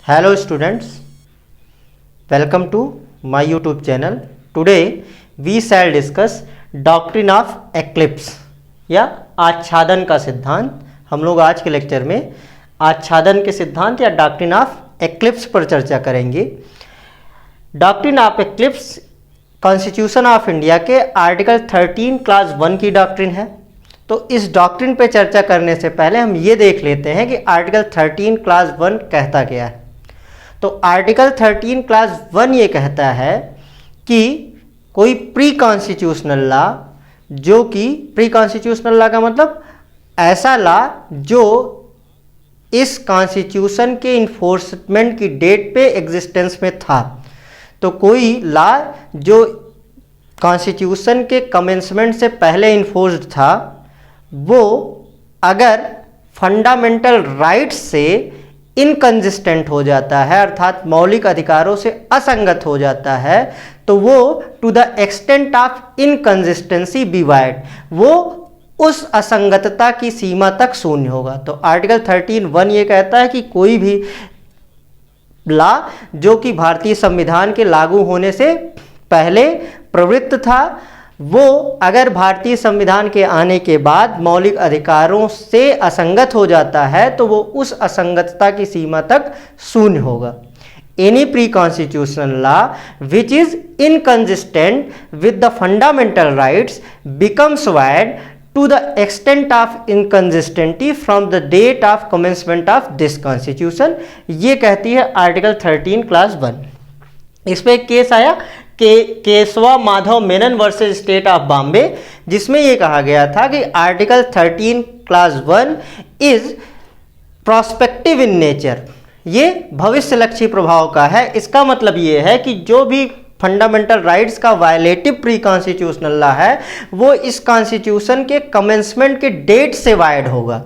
Hello students, welcome to my YouTube channel. Today we shall discuss doctrine of eclipse या आच्छादन का सिद्धांत। हम लोग आज के लेक्चर में आच्छादन के सिद्धांत या डॉक्ट्रिन ऑफ एक्लिप्स पर चर्चा करेंगे। Doctrine of eclipse constitution of India के आर्टिकल 13 क्लास 1 की डॉक्ट्रिन है। तो इस डॉक्ट्रिन पे चर्चा करने से पहले हम ये देख लेते हैं कि आर्टिकल 13 क्लास 1 कहता क्या है। तो आर्टिकल 13 क्लास 1 ये कहता है कि कोई प्री कॉन्स्टिट्यूशनल लॉ, जो कि प्री कॉन्स्टिट्यूशनल लॉ का मतलब ऐसा लॉ जो इस कॉन्स्टिट्यूशन के इन्फोर्समेंट की डेट पे एग्जिस्टेंस में था। तो कोई लॉ जो कॉन्स्टिट्यूशन के कमेंसमेंट से पहले इन्फोर्स्ड था, वो अगर फंडामेंटल राइट्स से इनकंसिस्टेंट हो जाता है, अर्थात मौलिक अधिकारों से असंगत हो जाता है, तो वो to the extent of inconsistency be wide, वो उस असंगतता की सीमा तक शून्य होगा। तो आर्टिकल 13(1) ये कहता है कि कोई भी लॉ जो कि भारतीय संविधान के लागू होने से पहले प्रवृत्त था, वो अगर भारतीय संविधान के आने के बाद मौलिक अधिकारों से असंगत हो जाता है, तो वो उस असंगतता की सीमा तक शून्य होगा। Any pre constitutional law which is inconsistent with the fundamental rights becomes valid to the extent of inconsistency from the date of commencement of this constitution. ये कहती है आर्टिकल 13 क्लास 1। इस पे एक केस आया Keshava Madhav Menon versus state of Bombay, जिसमें यह कहा गया था कि article 13 clause 1 is prospective in nature, ये भविष्यलक्षी प्रभाव का है। इसका मतलब ये है कि जो भी फंडामेंटल राइट्स का वायलेटिव प्री कॉन्स्टिट्यूशनल लॉ है, वो इस कॉन्स्टिट्यूशन के कमेंसमेंट के डेट से वाइड होगा,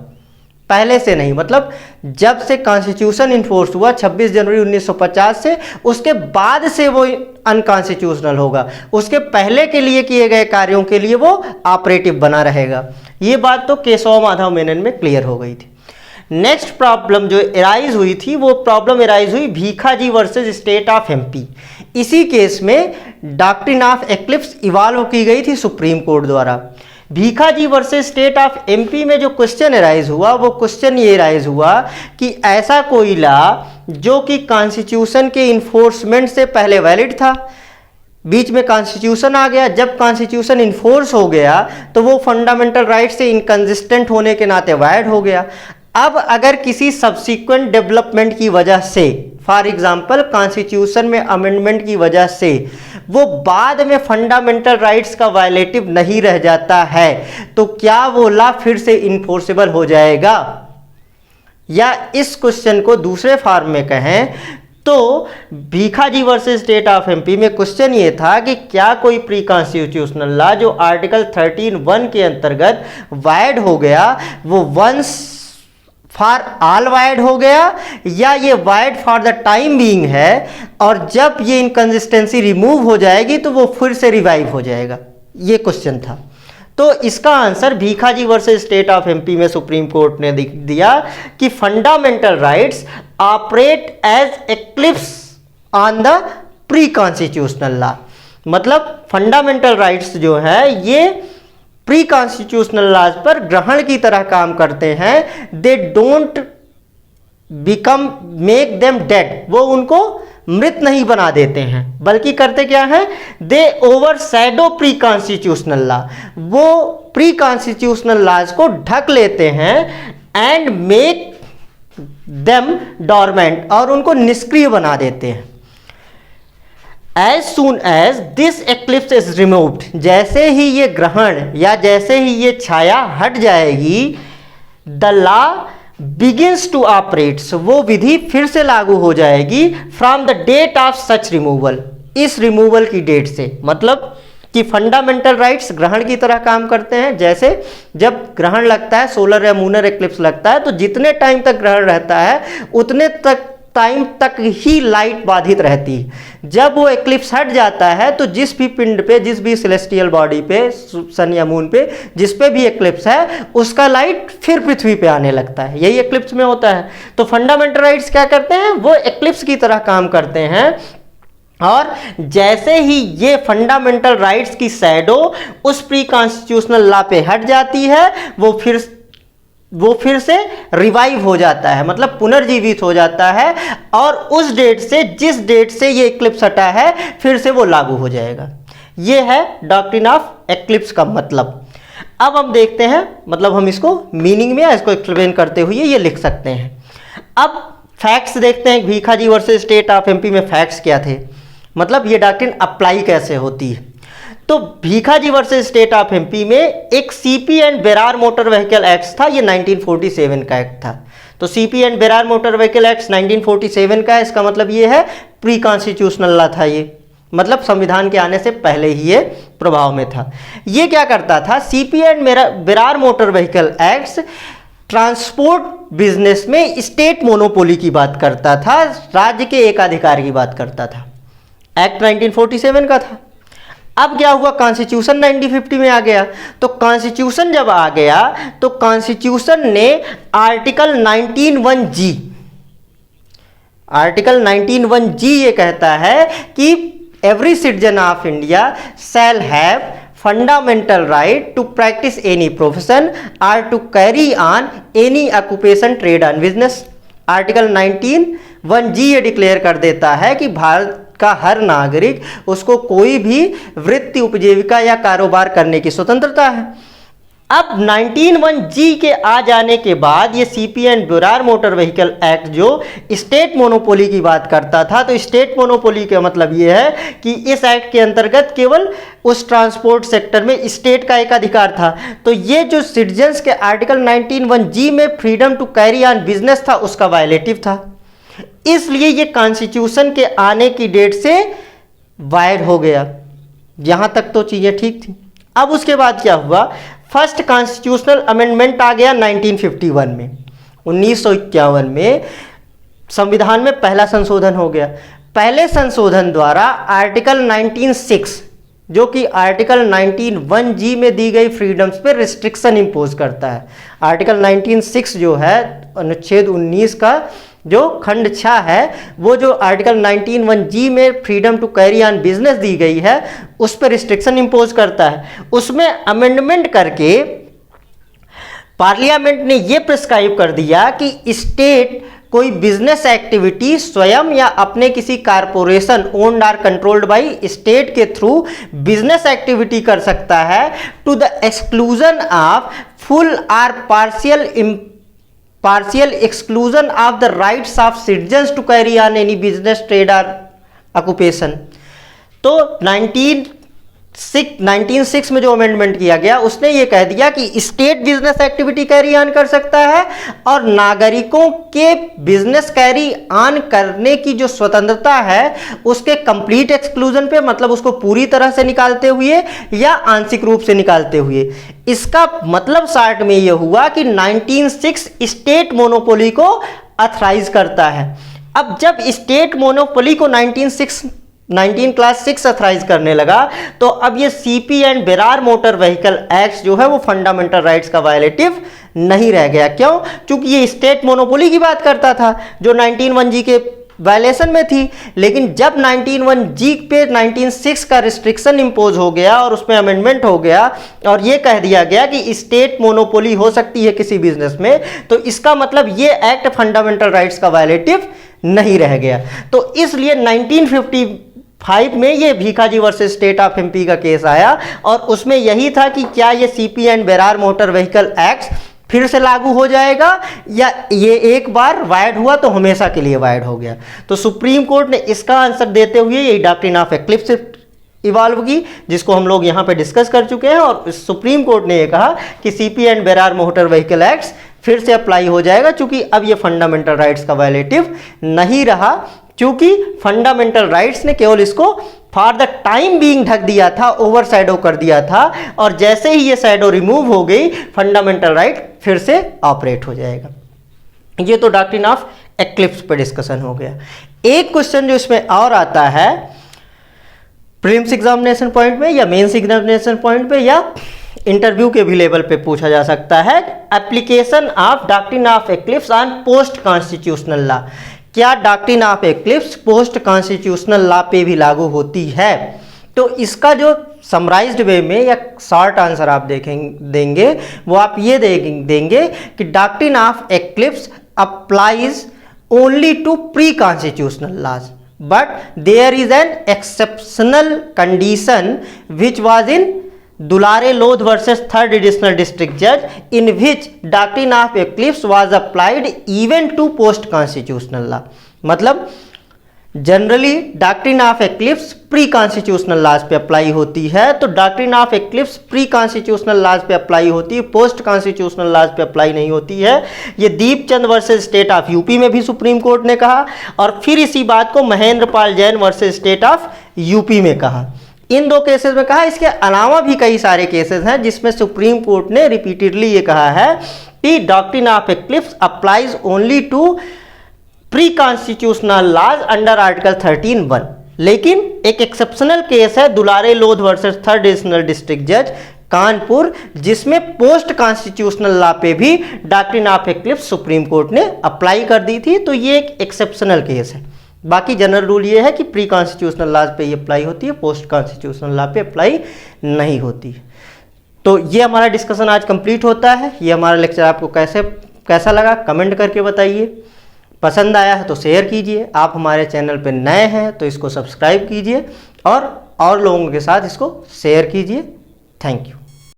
पहले से नहीं। मतलब जब से कॉन्स्टिट्यूशन इन्फोर्स हुआ 26 जनवरी 1950 से, उसके बाद से वो अनकॉन्स्टिट्यूशनल होगा। उसके पहले के लिए किए गए कार्यों के लिए वो ऑपरेटिव बना रहेगा। ये बात तो केशव माधव मेनन में क्लियर हो गई थी। नेक्स्ट प्रॉब्लम जो एराइज हुई थी, वो प्रॉब्लम एराइज हुई Bhikaji versus state of MP. इसी केस में डॉक्ट्रिन ऑफ एक्लिप्स इवॉल्व की गई थी सुप्रीम कोर्ट द्वारा। Bhikaji versus state of MP में जो क्वेश्चन एराइज हुआ, वो क्वेश्चन ये एराइज हुआ कि ऐसा कोई लॉ जो कि कॉन्स्टिट्यूशन के इन्फोर्समेंट से पहले वैलिड था, बीच में कॉन्स्टिट्यूशन आ गया, जब कॉन्स्टिट्यूशन इन्फोर्स हो गया तो वो फंडामेंटल राइट से इनकंसिस्टेंट होने के नाते वैलिड हो गया। अब अगर किसी सब्सिक्वेंट डेवलपमेंट की वजह से, फॉर एग्जांपल कॉन्स्टिट्यूशन में अमेंडमेंट की वजह से, वो बाद में फंडामेंटल राइट्स का वायलेटिव नहीं रह जाता है, तो क्या वो लॉ फिर से इन्फोर्सेबल हो जाएगा? या इस क्वेश्चन को दूसरे फॉर्म में कहें तो Bhikaji versus state of MP में क्वेश्चन ये था कि क्या कोई प्री कॉन्स्टिट्यूशनल लॉ जो आर्टिकल 13(1) के अंतर्गत वाइड हो गया, वो वंस फॉर ऑल वाइड हो गया, या ये wide for the time being है, और जब ये इनकंसिस्टेंसी रिमूव हो जाएगी तो वो फिर से रिवाइव हो जाएगा। ये क्वेश्चन था। तो इसका answer Bhikaji versus state of MP में सुप्रीम कोर्ट ने दिया कि fundamental rights operate as eclipse on the pre constitutional law. मतलब फंडामेंटल राइट्स जो है ये प्री कॉन्स्टिट्यूशनल लॉज पर ग्रहण की तरह काम करते हैं। They don't become make them dead, वो उनको मृत नहीं बना देते हैं, बल्कि करते क्या है, दे ओवरशैडो प्री कॉन्स्टिट्यूशनल लॉ, वो प्री कॉन्स्टिट्यूशनल लॉज को ढक लेते हैं एंड मेक देम डॉर्मेंट, और उनको निष्क्रिय बना देते हैं। As soon as this eclipse is removed, जैसे ही ये ग्रहण या जैसे ही ये छाया हट जाएगी, the law begins to operate, वो विधि फिर से लागू हो जाएगी from the date of such removal, इस रिमूवल की डेट से। मतलब कि फंडामेंटल राइट्स ग्रहण की तरह काम करते हैं। जैसे जब ग्रहण लगता है, सोलर या मूनर एक्लिप्स लगता है, तो जितने टाइम तक ग्रहण रहता है उतने तक टाइम तक ही लाइट बाधित रहती है। जब वो एक्लिप्स हट जाता है तो जिस भी पिंड पे, जिस भी सेलेस्टियल बॉडी पे, सन या मून पे, जिस पे भी एक्लिप्स है उसका लाइट फिर पृथ्वी पे आने लगता है। यही एक्लिप्स में होता है। तो फंडामेंटल राइट्स क्या करते हैं, वो एक्लिप्स की तरह काम करते हैं। और जैसे ही ये फंडामेंटल राइट्स की शैडो उस प्री कॉन्स्टिट्यूशनल लॉ पे हट जाती है, वो फिर से रिवाइव हो जाता है, मतलब पुनर्जीवित हो जाता है, और उस डेट से, जिस डेट से ये एक्लिप्स हटा है, फिर से वो लागू हो जाएगा। ये है डॉक्ट्रिन ऑफ एक्लिप्स का मतलब। अब हम देखते हैं, मतलब हम इसको मीनिंग में या इसको एक्सप्लेन करते हुए ये लिख सकते हैं। अब फैक्ट्स देखते हैं, Bhikaji versus state of MP में फैक्ट्स क्या थे, मतलब ये डॉक्ट्रिन अप्लाई कैसे होती है। तो Bhikaji versus state of MP में एक CP and Berar motor vehicle act था, ये 1947 का एक्ट था। तो CP and Berar motor vehicle act 1947 का है, इसका मतलब ये है प्री कॉन्स्टिट्यूशनल लॉ था ये, मतलब संविधान के आने से पहले ही ये प्रभाव में था। ये क्या करता था, CP and Berar motor vehicle act transport business में स्टेट मोनोपोली की बात करता था, राज्य के एकाधिकार की बात करता था। एक्ट 1947 का था। अब क्या हुआ, कॉन्स्टिट्यूशन 1950 में आ गया। तो कॉन्स्टिट्यूशन जब आ गया तो कॉन्स्टिट्यूशन ने आर्टिकल 19(1)(g), आर्टिकल 19(1)(g) ये कहता है कि every citizen of India shall have fundamental right to practise any profession और to carry on any occupation, trade and business. Article 19(1)(g) ये डिक्लेयर कर देता है कि भारत का हर नागरिक, उसको कोई भी वृत्ति, उपजीविका या कारोबार करने की स्वतंत्रता है। अब 19(1)(g) के आ जाने के बाद ये CP and Berar motor vehicle act जो स्टेट मोनोपोली की बात करता था, तो स्टेट मोनोपोली का मतलब ये है कि इस एक्ट के अंतर्गत केवल उस ट्रांसपोर्ट सेक्टर में स्टेट का एक अधिकार था। तो ये जो सिटीजन्स के आर्टिकल 19(1)(g) में freedom to carry on business था, उसका वायलेटिव था। इसलिए ये कॉन्स्टिट्यूशन के आने की डेट से वायड हो गया। यहां तक तो चीजें ठीक थी। अब उसके बाद क्या हुआ, फर्स्ट कॉन्स्टिट्यूशनल अमेंडमेंट आ गया 1951 में। 1951 में संविधान में पहला संशोधन हो गया। पहले संशोधन द्वारा आर्टिकल 19(6), जो कि आर्टिकल 19(1)(g) में दी गई फ्रीडम्स पे रिस्ट्रिक्शन इंपोज करता है। आर्टिकल 19(6) जो है, अनुच्छेद 19 का जो खंड 6 है, वो जो आर्टिकल 19(1)(g) में freedom to carry on business दी गई है, उस पर रिस्ट्रिक्शन इंपोज करता है। उसमें अमेंडमेंट करके पार्लियामेंट ने ये प्रिस्क्राइब कर दिया कि स्टेट कोई बिजनेस एक्टिविटी स्वयं या अपने किसी कारपोरेशन ओन्ड और कंट्रोल्ड बाय स्टेट के थ्रू बिजनेस एक्टिविटी कर सकता है to the exclusion of full और partial exclusion of the rights of citizens to carry on any business, trade or occupation। तो 1906 में जो अमेंडमेंट किया गया, उसने ये कह दिया कि estate business activity carry on कर सकता है और नागरिकों के बिजनेस कैरी ऑन करने की जो स्वतंत्रता है उसके कंप्लीट एक्सक्लूजन पे, मतलब उसको पूरी तरह से निकालते हुए या आंशिक रूप से निकालते हुए। इसका मतलब शार्ट में ये हुआ कि 1906 स्टेट मोनोपोली को ऑथराइज करता है। अब जब स्टेट मोनोपोली को 19 क्लास 6 ऑथराइज करने लगा, तो अब ये CP and Berar motor vehicle act जो है वो फंडामेंटल राइट्स का वायलेटिव नहीं रह गया। क्यों? क्योंकि ये स्टेट मोनोपोली की बात करता था जो 19(1)(g) के वायलेशन में थी। लेकिन जब 19(1)(g) पे 1906 का रिस्ट्रिक्शन इंपोज हो गया और उसमें अमेंडमेंट हो गया और ये कह दिया गया कि स्टेट मोनोपोली हो सकती है किसी बिजनेस में, तो इसका मतलब ये एक्ट फंडामेंटल राइट्स का वायलेटिव नहीं रह गया। तो इसलिए 1955 में ये Bhikaji versus state of MP का केस आया और उसमें यही था कि क्या ये CP and Berar motor vehicle act फिर से लागू हो जाएगा या ये एक बार वायड हुआ तो हमेशा के लिए वायड हो गया। तो सुप्रीम कोर्ट ने इसका आंसर देते हुए ये डॉक्ट्रिन ऑफ एक्लिप्स इवॉल्व की, जिसको हम लोग यहाँ पे डिस्कस कर चुके हैं। और सुप्रीम कोर्ट ने ये कहा कि CP and Berar motor vehicle act फिर से अप्लाई हो जाएगा, क्योंकि अब ये फंडामेंटल राइट्स का वायलेटिव नहीं रहा, क्योंकि फंडामेंटल राइट्स ने केवल इसको फॉर द टाइम बीइंग ढक दिया था, ओवर शैडो कर दिया था, और जैसे ही ये शैडो रिमूव हो गई फंडामेंटल राइट फिर से ऑपरेट हो जाएगा। ये तो डॉक्ट्रिन ऑफ एक्लिप्स पे डिस्कशन हो गया। एक क्वेश्चन जो इसमें और आता है प्रीलिम्स एग्जामिनेशन पॉइंट में या मेंस एग्जामिनेशन पॉइंट पे या इंटरव्यू के भी लेवल पे पूछा जा सकता है, application of doctrine of eclipse on post constitutional law. क्या doctrine of eclipse post constitutional law पे भी लागू होती है? तो इसका जो समराइज्ड वे में या शॉर्ट आंसर आप देंगे वो आप ये देंगे कि doctrine of eclipse applies only to pre constitutional laws, but there is an exceptional condition which was in Dulare Lodh versus 3rd Additional District Judge, in which doctrine of eclipse was applied even to post constitutional law। मतलब generally doctrine of eclipse pre constitutional laws पे apply होती है, तो doctrine of eclipse pre constitutional laws पे apply होती है, post constitutional laws पे apply नहीं होती है। ये Deepchand versus state of UP में भी सुप्रीम कोर्ट ने कहा और फिर इसी बात को Mahendra Pal Jain versus state of UP में कहा। इन दो केसेस में कहा। इसके अलावा भी कई सारे केसेस हैं जिसमें सुप्रीम कोर्ट ने रिपीटेडली ये कहा है कि doctrine of eclipse applies only to pre constitutional laws under article 13(1)। लेकिन एक एक्सेप्शनल केस है दुलारे लोध वर्सेस 3rd एडिशनल डिस्ट्रिक्ट जज कानपुर, जिसमें पोस्ट कॉन्स्टिट्यूशनल लॉ पे भी doctrine of eclipse supreme court ने अप्लाई कर दी थी। तो ये एक एक्सेप्शनल केस है। बाकी जनरल रूल ये है कि प्री कॉन्स्टिट्यूशनल लॉज पे ये अप्लाई होती है, पोस्ट कॉन्स्टिट्यूशनल लॉ पे अप्लाई नहीं होती। तो ये हमारा डिस्कशन आज कंप्लीट होता है। ये हमारा लेक्चर आपको कैसा लगा कमेंट करके बताइए। पसंद आया है तो शेयर कीजिए। आप हमारे चैनल पे नए हैं तो इसको सब्सक्राइब कीजिए और लोगों के साथ इसको शेयर कीजिए। Thank you.